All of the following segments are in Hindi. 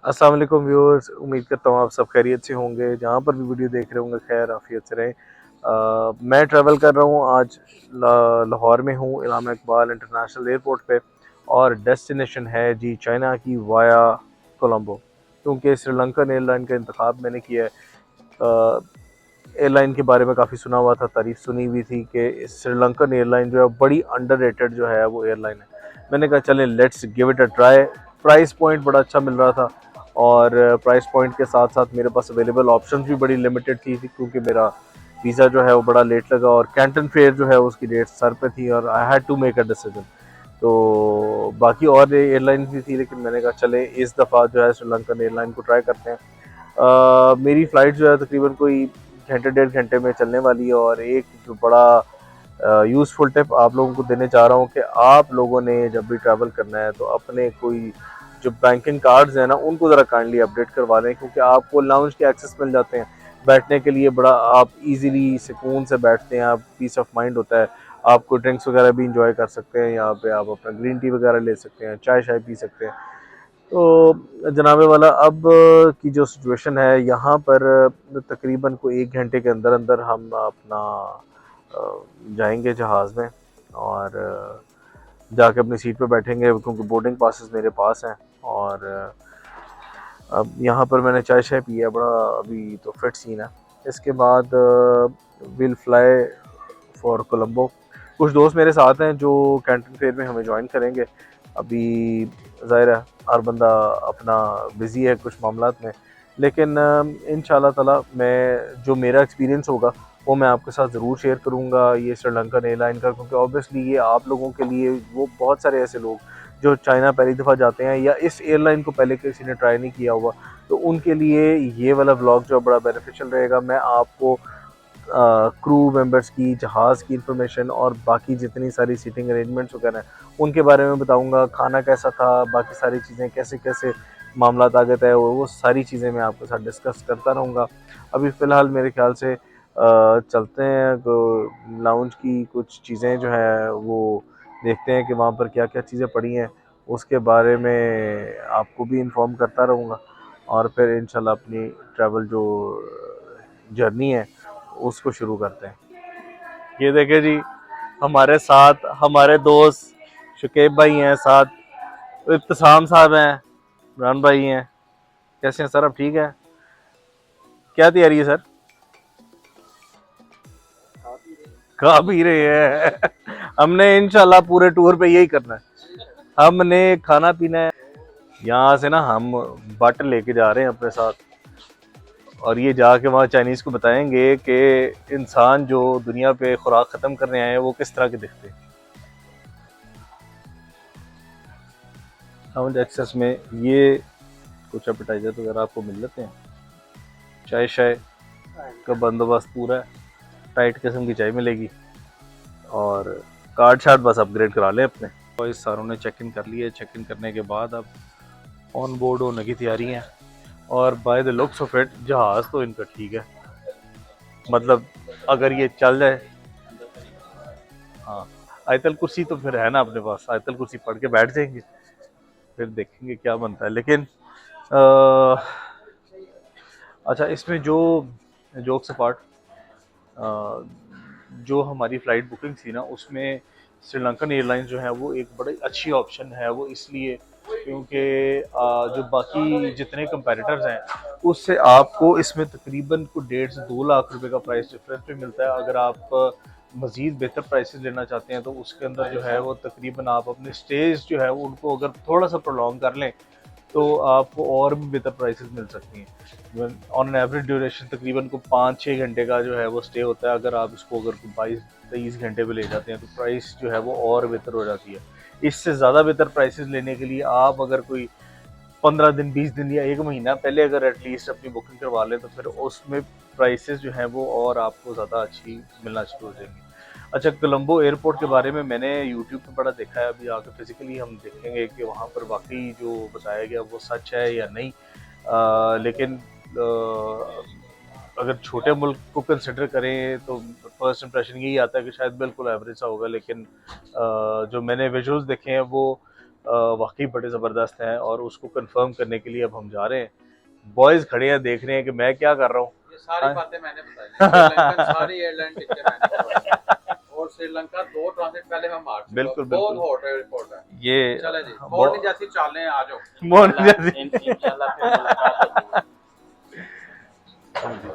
अस्सलाम वालेकुम व्यूअर्स, उम्मीद करता हूँ आप सब खैरियत से होंगे। जहाँ पर भी वीडियो देख रहे होंगे खैर आफियत से रहें। मैं ट्रैवल कर रहा हूँ आज लाहौर में हूँ, इलामा इकबाल इंटरनेशनल एयरपोर्ट पे। और डेस्टिनेशन है जी चाइना की वाया कोलंबो, क्योंकि श्रीलंकन एयरलाइन का इंतखाब मैंने किया है। एयरलाइन के बारे में काफ़ी सुना हुआ था, तारीफ सुनी हुई थी कि श्रीलंकन एयरलाइन जो है बड़ी अंडररेटेड जो है वो एयरलाइन है। मैंने कहा चलें let's give it a try. Price point बड़ा अच्छा मिल रहा था, और प्राइस पॉइंट के साथ साथ मेरे पास अवेलेबल ऑप्शंस भी बड़ी लिमिटेड थी क्योंकि मेरा वीज़ा जो है वो बड़ा लेट लगा, और कैंटन फेयर जो है उसकी डेट सर पे थी, और I had to make a decision. तो बाकी और एयरलाइन भी थी, लेकिन मैंने कहा चले इस दफ़ा जो है श्रीलंकन एयरलाइन को ट्राई करते हैं। मेरी फ़्लाइट जो है तकरीबन कोई घंटे डेढ़ घंटे में चलने वाली है। और एक जो बड़ा यूज़फुल टिप आप लोगों को देने चाह रहा हूँ कि आप लोगों ने जब भी ट्रैवल करना है तो अपने कोई जो बैंकिंग कार्ड्स हैं ना उनको ज़रा काइंडली अपडेट करवा लें, क्योंकि आपको लाउंज के एक्सेस मिल जाते हैं बैठने के लिए। बड़ा आप इजीली सुकून से बैठते हैं, आप पीस ऑफ माइंड होता है। आपको ड्रिंक्स वगैरह भी इंजॉय कर सकते हैं, यहाँ पे आप अपना ग्रीन टी वगैरह ले सकते हैं, चाय शाय पी सकते हैं। तो जनाबे वाला अब की जो सिचुएशन है यहाँ पर, तकरीबन को एक घंटे के अंदर अंदर हम अपना जाएंगे जहाज़ में, और जाके अपनी सीट पे बैठेंगे, क्योंकि बोर्डिंग पासेस मेरे पास हैं। और अब यहाँ पर मैंने चाय शाय पिया, बड़ा अभी तो फिट सीन है। इसके बाद विल फ्लाई फॉर कोलंबो। कुछ दोस्त मेरे साथ हैं जो कैंटन फेयर में हमें ज्वाइन करेंगे। अभी ज़ाहिर है हर बंदा अपना बिज़ी है कुछ मामलात में, लेकिन इंशाल्लाह ताला मैं जो मेरा एक्सपीरियंस होगा वो मैं आपके साथ ज़रूर शेयर करूँगा ये श्रीलंकन एयरलाइन का, क्योंकि ऑब्वियसली ये आप लोगों के लिए, वो बहुत सारे ऐसे लोग जो चाइना पहली दफ़ा जाते हैं या इस एयरलाइन को पहले किसी ने ट्राई नहीं किया हुआ, तो उनके लिए ये वाला व्लॉग जो बड़ा बेनिफिशियल रहेगा। मैं आपको क्रू मेंबर्स की, जहाज़ की इंफॉर्मेशन और बाकी जितनी सारी सीटिंग अरेंजमेंट्स वगैरह हैं उनके बारे में बताऊंगा। खाना कैसा था, बाकी सारी चीज़ें कैसे कैसे मामला आगे तय हुए, वो सारी चीज़ें मैं आपके साथ डिस्कस करता रहूँगा। अभी फ़िलहाल मेरे ख्याल से चलते हैं तो लाउंज की कुछ चीज़ें जो है वो देखते हैं कि वहाँ पर क्या क्या चीज़ें पड़ी हैं, उसके बारे में आपको भी इन्फॉर्म करता रहूँगा। और फिर इंशाल्लाह अपनी ट्रैवल जो जर्नी है उसको शुरू करते हैं। ये देखे जी, हमारे साथ हमारे दोस्त शुकेब भाई हैं, साथ इब्तिसाम साहब हैं, इमरान भाई हैं। कैसे हैं सर, अब ठीक है? क्या तैयारी है सर? खा पी रहे हैं हमने इंशाल्लाह पूरे टूर पे यही करना है, हमने खाना पीना है। यहाँ से ना हम बट लेके जा रहे हैं अपने साथ, और ये जाके वहाँ चाइनीज को बताएंगे कि इंसान जो दुनिया पे खुराक खत्म करने आए हैं वो किस तरह के दिखते हैं। साउंड एक्सेस में ये कुछ एपेटाइजर वगैरह आपको मिल जाते हैं। चाय शाय का बंदोबस्त पूरा है, टाइट किस्म की चाय मिलेगी। और कार्ड शार्ड बस अपग्रेड करा लें अपने। तो इस सारों ने चेक इन कर लिया है। चेक इन करने के बाद अब ऑन बोर्ड होने की तैयारी है। और by the looks of it जहाज़ तो इनका ठीक है, मतलब अगर ये चल जाए। हाँ, आयतल कुर्सी तो फिर है ना अपने पास, आयतल कुर्सी पढ़ के बैठ जाएंगे, फिर देखेंगे क्या बनता है। लेकिन अच्छा, इसमें जो जोक्स अपार्ट, जो हमारी फ़्लाइट बुकिंग थी ना उसमें श्रीलंकन एयरलाइंस जो है वो एक बड़ी अच्छी ऑप्शन है। वो इसलिए क्योंकि जो बाकी जितने कंपेटिटर्स हैं उससे आपको इसमें तकरीबन को 1.5 से 2 लाख रुपए का प्राइस डिफरेंस भी मिलता है। अगर आप मज़ीद बेहतर प्राइसेस लेना चाहते हैं तो उसके अंदर जो है वो तकरीबन आप अपने स्टेज जो है उनको अगर थोड़ा सा प्रोलॉन्ग कर लें तो आपको और भी बेहतर प्राइसेस मिल सकती हैं। ऑन एन एवरेज ड्यूरेशन तकरीबन को 5-6 घंटे का जो है वो स्टे होता है। अगर आप इसको अगर 22-23 घंटे पे ले जाते हैं तो प्राइस जो है वो और बेहतर हो जाती है। इससे ज़्यादा बेहतर प्राइसेस लेने के लिए आप अगर कोई 15 दिन, 20 दिन या 1 महीना पहले अगर एटलीस्ट अपनी बुकिंग करवा लें तो फिर उसमें प्राइसेस जो हैं वो और आपको ज़्यादा अच्छी मिलना शुरू हो जाएंगी। अच्छा, कोलंबो एयरपोर्ट के बारे में मैंने यूट्यूब पे बड़ा देखा है, अभी आके फिजिकली हम देखेंगे कि वहाँ पर वाकई जो बताया गया वो सच है या नहीं। लेकिन अगर छोटे मुल्क को कंसिडर करें तो फर्स्ट इंप्रेशन यही आता है कि शायद बिल्कुल एवरेज सा होगा। लेकिन जो मैंने विजुअल्स देखे हैं वो वाकई बड़े ज़बरदस्त हैं, और उसको कंफर्म करने के लिए अब हम जा रहे हैं। बॉयज़ खड़े हैं, देख रहे हैं कि मैं क्या कर रहा हूँ। ये सारी बातें मैंने बताई हैं, श्रीलंकन सारी एयरलाइन टिकटें मैंने करवाई और श्रीलंका 2 ट्रांजिट पहले हम मार चुके हैं। बिल्कुल बहुत बिल्कुल, हॉट एयरपोर्ट है ये चले जी, मॉर्निंग जैसी चालें आ जाओ, मॉर्निंग जैसी इंशाल्लाह फिर मुलाकात होगी।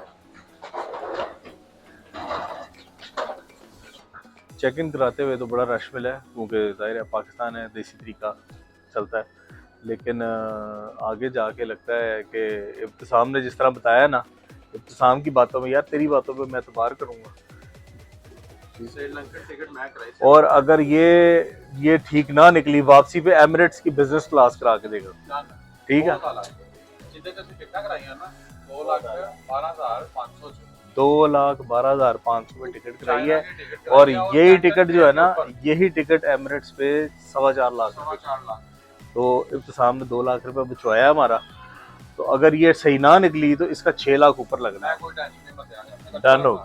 चेक इन कराते हुए तो बड़ा रश मिला है, क्योंकि ज़ाहिर है पाकिस्तान है, देसी तरीका चलता है। लेकिन आगे जाके लगता है कि इब्तिसाम ने जिस तरह बताया ना, इब्तिसाम की बातों में, यार तेरी बातों पे मैं एतबार करूँगा। श्रीलंकन टिकट मैं कराई, और अगर ये ठीक ना निकली, वापसी पे एमिरेट्स की बिजनेस क्लास करा के देगा। ठीक है, जितने तो टिकट कराई है ना 2,12,500 2,12,500 में टिकट कराई है, और यही टिकट जो है ना, यही टिकट एमिरेट्स पे 4.25 लाख। तो इब्तिसाम ने 2 लाख रुपए बचवाया हमारा। तो अगर ये सही ना निकली तो इसका 6 लाख ऊपर लगना है। डन हो।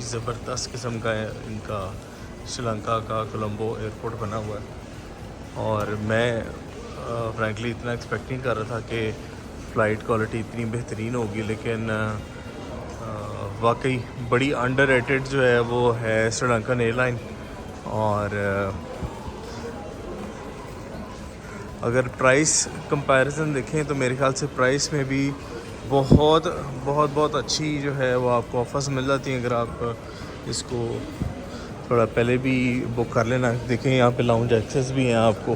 ज़बरदस्त किस्म का इनका श्रीलंका का कोलंबो एयरपोर्ट बना हुआ है, और मैं फ्रैंकली इतना एक्सपेक्ट नहीं कर रहा था कि फ़्लाइट क्वालिटी इतनी बेहतरीन होगी। लेकिन वाकई बड़ी अंडररेटेड जो है वो है श्रीलंकन एयरलाइन। और अगर प्राइस कंपैरिजन देखें तो मेरे ख्याल से प्राइस में भी बहुत बहुत बहुत अच्छी जो है वो आपको ऑफर्स मिल जाती हैं। अगर आप इसको थोड़ा पहले भी बुक कर लेना। देखें यहाँ पे लाउंज एक्सेस भी हैं, आपको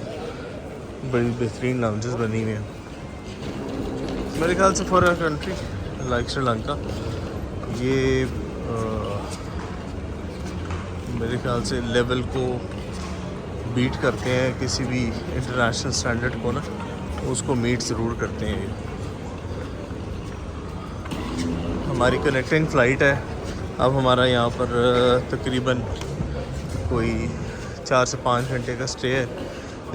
बड़ी बेहतरीन लाउंजेस बनी हुई हैं। मेरे ख्याल से for a country like Sri Lanka ये मेरे ख्याल से लेवल को बीट करते हैं, किसी भी इंटरनेशनल स्टैंडर्ड को ना उसको मीट ज़रूर करते हैं। हमारी कनेक्टिंग फ़्लाइट है, अब हमारा यहाँ पर तकरीबन कोई 4 से 5 घंटे का स्टे है।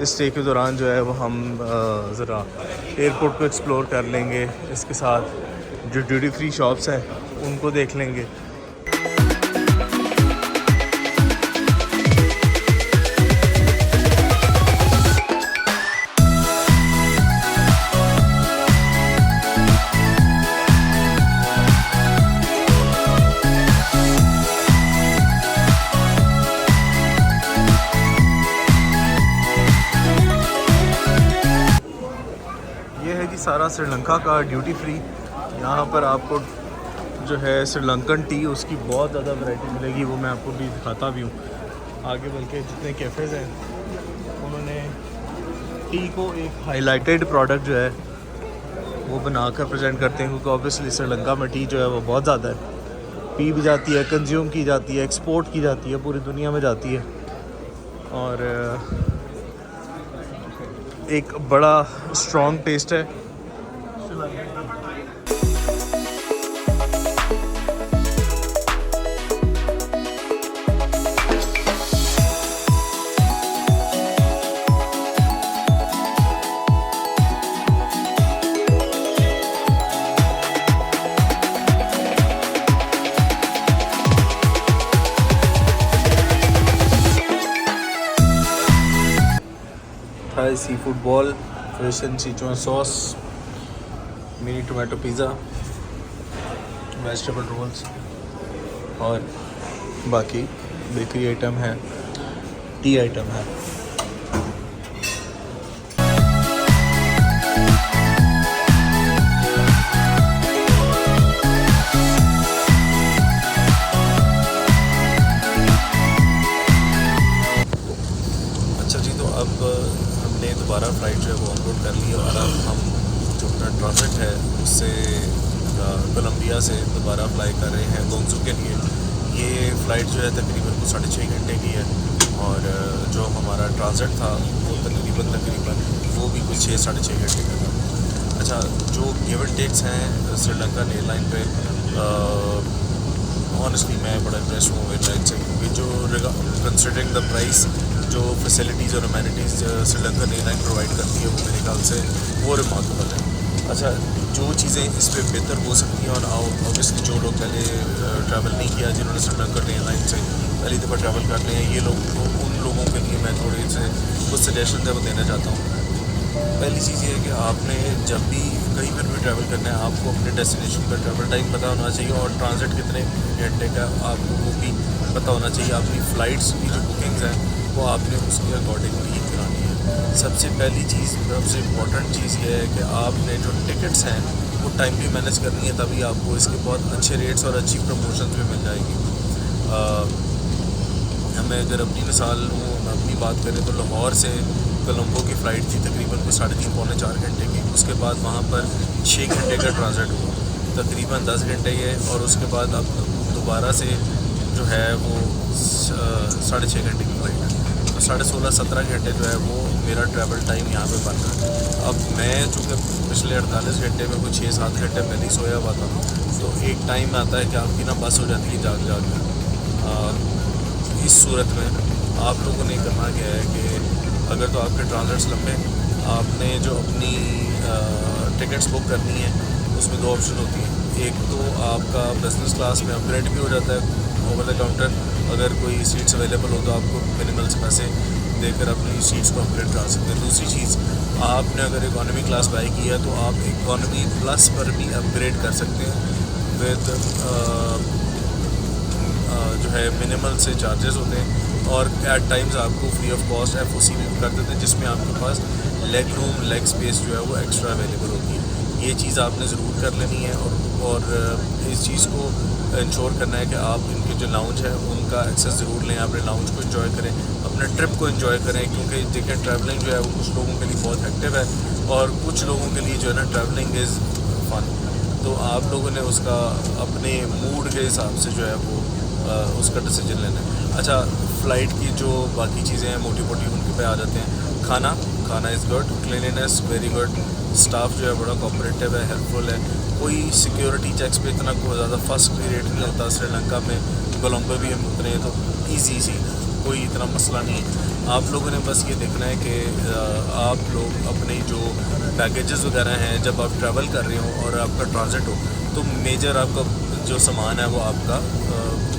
इस स्टे के दौरान जो है वो हम ज़रा एयरपोर्ट को एक्सप्लोर कर लेंगे, इसके साथ जो ड्यूटी फ्री शॉप्स हैं उनको देख लेंगे। सारा श्रीलंका का ड्यूटी फ्री। यहाँ पर आपको जो है श्रीलंकन टी उसकी बहुत ज़्यादा वैरायटी मिलेगी, वो मैं आपको भी दिखाता भी हूँ आगे। बल्कि जितने कैफ़ेज़ हैं उन्होंने टी को एक हाईलाइटेड प्रोडक्ट जो है वो बनाकर प्रेजेंट करते हैं, क्योंकि ऑब्वियसली श्रीलंका में टी जो है वो बहुत ज़्यादा है, पी भी जाती है, कंज्यूम की जाती है, एक्सपोर्ट की जाती है, पूरी दुनिया में जाती है। और एक बड़ा स्ट्रॉन्ग टेस्ट है। Thai seafood ball, fish and Sichuan sauce, mini tomato pizza, vegetable rolls और बाकी बेकरी आइटम है, टी आइटम है। अच्छा जी, तो अब हमने दोबारा फ्लाइट जो है वो ऑनबोर्ड कर ली कोलंबिया से दोबारा फ्लाई कर रहे हैं गोंगजू के लिए। ये फ़्लाइट जो है तकरीबन 6.5 घंटे की है, और जो हमारा ट्रांजिट था वो तकरीबन वो भी कुछ 6-6.5 घंटे का था। अच्छा, जो गिव एंड टेक्स हैं श्रीलंकन एयरलाइन पे, ऑनेस्टली मैं बड़ा इंप्रेस हूँ एयरलाइन से, क्योंकि जो कंसिडरिंग द प्राइस जो फैसिलिटीज़ और अमेनिटीज़ श्रीलंकन एयरलाइन प्रोवाइड करती है, वो मेरे ख्याल से वो रिमार्केबल है। अच्छा, जो चीज़ें इस पर बेहतर हो सकती हैं, और ऑब्वियसली जो लोग पहले ट्रैवल नहीं किया, जिन्होंने श्रीलंकन एयरलाइन से पहली दफ़ा ट्रैवल कर रहे हैं, ये लोग तो उन लोगों के लिए मैं थोड़े से कुछ सजेशन है वो देना चाहता हूँ। पहली चीज़ ये है कि आपने जब भी कहीं पर भी ट्रैवल करना है, आपको अपने डेस्टिनेशन का ट्रैवल टाइम पता होना चाहिए, और ट्रांजिट कितने घंटे का आपको वो भी पता होना चाहिए। अपनी फ़्लाइट्स की जो बुकिंग्स हैं वो आपने उसके अकॉर्डिंगली करानी है। सबसे पहली चीज़, सबसे इम्पॉर्टेंट चीज़ ये है कि आपने जो टिकट्स हैं वो टाइमली मैनेज करनी है, तभी आपको इसके बहुत अच्छे रेट्स और अच्छी प्रमोशन भी मिल जाएगी। मैं अगर अपनी मिसाल लूँ, अपनी बात करें तो लाहौर से कोलंबो की फ़्लाइट थी तकरीबन 3.5-4 घंटे की। उसके बाद वहाँ पर 6 घंटे का ट्रांजिट हुआ, तकरीबन 10 घंटे ये, और उसके बाद अब दोबारा से जो है वो 6.5 घंटे की फ़्लाइट है, तो 16.5-17 घंटे जो है वो मेरा ट्रैवल टाइम यहाँ पे बन रहा है। अब मैं चूँकि पिछले 48 घंटे में कुछ 6-7 घंटे पहले ही सोया हुआ था, तो एक टाइम आता है कि आपकी ना बस हो जाती है जाग जाग कर। इस सूरत में आप लोगों ने करना क्या है कि अगर तो आपके ट्रांजिट्स लंबे, आपने जो अपनी टिकट्स बुक करनी है उसमें 2 ऑप्शन होती हैं। एक तो आपका बिज़नेस क्लास में अपग्रेड भी हो जाता है ओवर द काउंटर, अगर कोई सीट्स अवेलेबल हो तो आपको मिनिमल से पैसे देकर अपनी सीट्स को अपग्रेड करा सकते हैं। दूसरी चीज़, आपने अगर इकॉनमी क्लास बाई की है तो आप इकॉनमी प्लस पर भी अपग्रेड कर सकते हैं विद जो है मिनिमल से चार्जेस होते हैं, और एट टाइम्स आपको फ्री ऑफ कॉस्ट FOC भी कर देते हैं, जिसमें आपके पास लेग रूम, लेग स्पेस जो है वो एक्स्ट्रा अवेलेबल होती है। ये चीज़ आपने ज़रूर कर लेनी है, और इस चीज़ को इंश्योर करना है कि आप इनके जो लाउंज है उनका एक्सेस ज़रूर लें, अपने लाउंज को एंजॉय करें, अपने ट्रिप को एंजॉय करें, क्योंकि देखिए ट्रैवलिंग जो है वो कुछ लोगों के लिए बहुत एक्टिव है, और कुछ लोगों के लिए जो है ना ट्रैवलिंग इज़ फन। तो आप लोगों ने उसका अपने मूड के हिसाब से जो है वो उसका डिसीजन लेना है। अच्छा, फ़्लाइट की जो बाकी चीज़ें हैं मोटी मोटी उनके पे आ जाते हैं। खाना is good, cleanliness very good, staff जो है बड़ा कोऑपरेटिव है, हेल्पफुल है, कोई सिक्योरिटी चेक्स पे इतना कोई ज़्यादा फर्स्ट रेट नहीं होता। श्रीलंका में कोलंबो भी हम उतरे तो ईजी सी, कोई इतना मसला नहीं है। आप लोगों ने बस ये देखना है कि आप लोग अपने जो बैगेजेस वगैरह हैं, जब आप ट्रैवल कर रहे हो और आपका ट्रांजिट हो, तो मेजर आपका जो सामान है वो आपका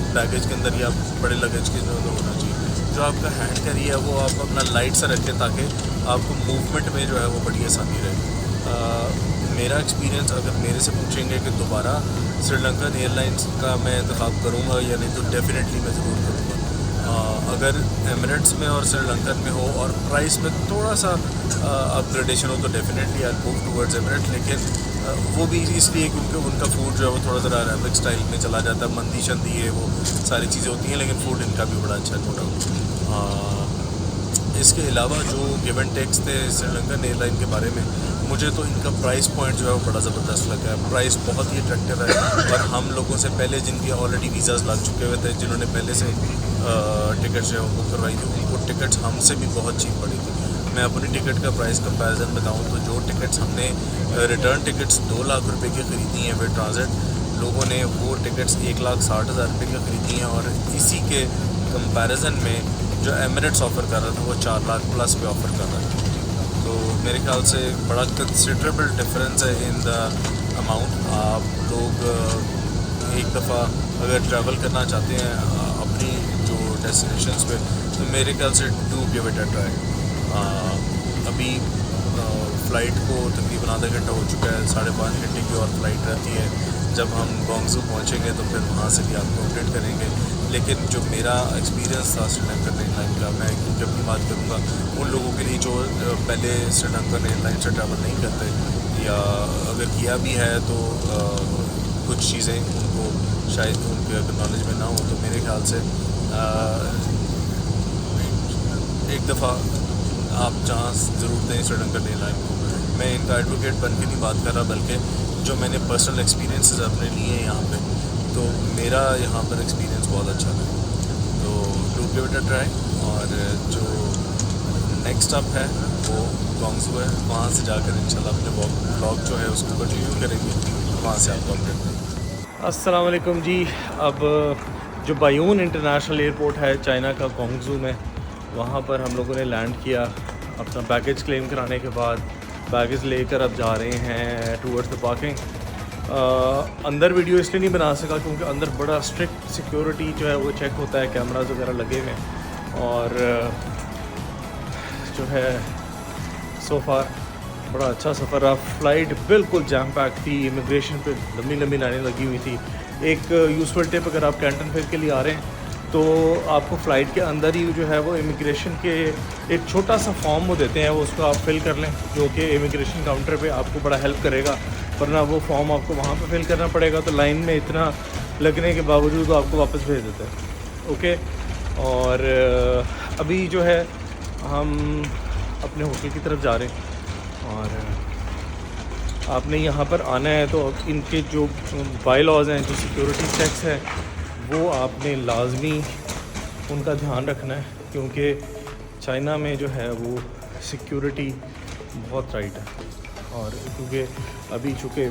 बैगेज के अंदर या बड़े लगेज के अंदर होना चाहिए। जो आपका हैंड कैरी है वो आप अपना लाइट से रखें, ताकि आपको मूवमेंट में जो है वो बड़ी आसानी रहे। मेरा एक्सपीरियंस अगर मेरे से पूछेंगे कि दोबारा श्रीलंकन एयरलाइंस का मैं इंतखाब करूँगा या नहीं, तो डेफिनेटली मैं ज़रूर करूँगा। अगर एमिरेट्स में और श्रीलंकन में हो और प्राइस में थोड़ा सा अपग्रेडेशन हो तो definitely I move towards Emirates, लेकिन वो भी इसलिए क्योंकि उनका फूड जो है वो थोड़ा ज़रा अरेबिक स्टाइल में चला जाता है, मंदी शंदी है, वो सारी चीज़ें होती हैं, लेकिन फ़ूड इनका भी बड़ा अच्छा है, नो डाउट। इसके अलावा जो गिव एंड टेक्स थे श्रीलंकन एयरलाइन के बारे में, मुझे तो इनका प्राइस पॉइंट जो है वो बड़ा ज़बरदस्त लगा है। प्राइस बहुत ही अट्रैक्टिव है, और हम लोगों से पहले जिनके ऑलरेडी वीज़ाज़ लग चुके हुए थे, जिन्होंने पहले से टिकट्स जो है वो बुक करवाई थी, उनको टिकट्स हमसे भी बहुत चीप पड़ी थी। मैं अपनी टिकट का प्राइस कंपैरिजन बताऊं तो जो टिकट्स हमने रिटर्न टिकट्स 2 लाख रुपए की ख़रीदी हैं विद ट्रांजिट, लोगों ने वो टिकट्स 1,60,000 रुपये की ख़रीदी हैं, और इसी के कंपैरिजन में जो एमिरेट्स ऑफ़र कर रहा था वो 4 लाख प्लस पे ऑफ़र कर रहा था। तो मेरे ख्याल से बड़ा कंसिडरेबल डिफरेंस है इन द अमाउंट। आप लोग एक दफ़ा अगर ट्रैवल करना चाहते हैं अपनी जो डेस्टिनेशंस पे, तो मेरे ख्याल से do give it a try. अभी फ़्लाइट को तकरीबन आधा घंटा हो चुका है, 5.5 घंटे की और फ़्लाइट रहती है। जब हम गोंगजू पहुँचेंगे तो फिर वहाँ से भी आपको अपडेट करेंगे। लेकिन जो मेरा एक्सपीरियंस था श्रीलंकन एयरलाइन का, मैं क्योंकि अपनी बात करूँगा उन लोगों के लिए जो पहले श्रीलंकन एयरलाइन से ट्रैवल नहीं करते, या अगर किया भी है तो कुछ चीज़ें उनको शायद उनके नॉलेज में ना हो, तो मेरे ख्याल से एक दफ़ा आप चांस ज़रूर दें श्रीलंकन एयरलाइन को। मैं इनका एडवोकेट बन के नहीं बात कर रहा, बल्कि जो मैंने पर्सनल एक्सपीरियंसेस अपने लिए हैं यहाँ पे, तो मेरा यहाँ पर एक्सपीरियंस बहुत अच्छा था। तो do give it a try. और जो नेक्स्ट अप है वो ग्वांगझू है, वहाँ से जाकर इंशाल्लाह अपने ब्लॉग जो है उसको कंटिन्यू करेंगे, वहाँ से आपको अपडेट देंगे। अस्सलाम वालेकुम जी। अब जो बायून इंटरनेशनल एयरपोर्ट है चाइना का ग्वांगझू में, वहाँ पर हम लोगों ने लैंड किया अपना बैगेज क्लेम कराने के बाद। बैगेज लेकर अब जा रहे हैं टूवर्ड्स द पार्किंग। अंदर वीडियो इसलिए नहीं बना सका क्योंकि अंदर बड़ा स्ट्रिक्ट सिक्योरिटी जो है वो चेक होता है, कैमरास वगैरह लगे हुए हैं। और जो है सो फार बड़ा अच्छा सफ़र रहा। फ़्लाइट बिल्कुल जैम पैक थी, इमिग्रेशन पे लंबी लंबी लाइनें लगी हुई थी। एक यूज़फुल टिप, अगर आप कैंटन फेयर के लिए आ रहे हैं तो आपको फ़्लाइट के अंदर ही जो है वो इमिग्रेशन के एक छोटा सा फॉर्म वो देते हैं, वो उसको आप फिल कर लें, जो कि इमिग्रेशन काउंटर पे आपको बड़ा हेल्प करेगा। वरना वो फॉर्म आपको वहाँ पे फिल करना पड़ेगा, तो लाइन में इतना लगने के बावजूद आपको वापस भेज देते हैं। ओके, और अभी जो है हम अपने होटल की तरफ जा रहे हैं। और आपने यहाँ पर आना है तो इनके जो बाई लॉज हैं, जो सिक्योरिटी चेक्स हैं, वो आपने लाजमी उनका ध्यान रखना है, क्योंकि चाइना में जो है वो सिक्योरिटी बहुत टाइट है। और क्योंकि अभी चूँकि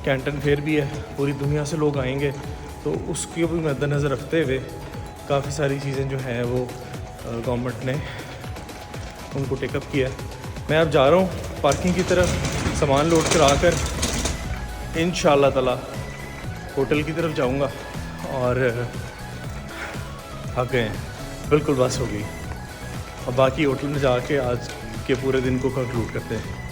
कैंटन फेयर भी है, पूरी दुनिया से लोग आएंगे, तो उसके भी मद्देनज़र रखते हुए काफ़ी सारी चीज़ें जो हैं वो गवर्नमेंट ने उनको टेकअप किया है। मैं अब जा रहा हूँ पार्किंग की तरफ, सामान लोड करा कर इंशाअल्लाह ताला होटल की तरफ जाऊँगा। और थक गए हैं, बिल्कुल बस हो गई। अब बाकी होटल में जाके आज के पूरे दिन को कंक्लूड करते हैं।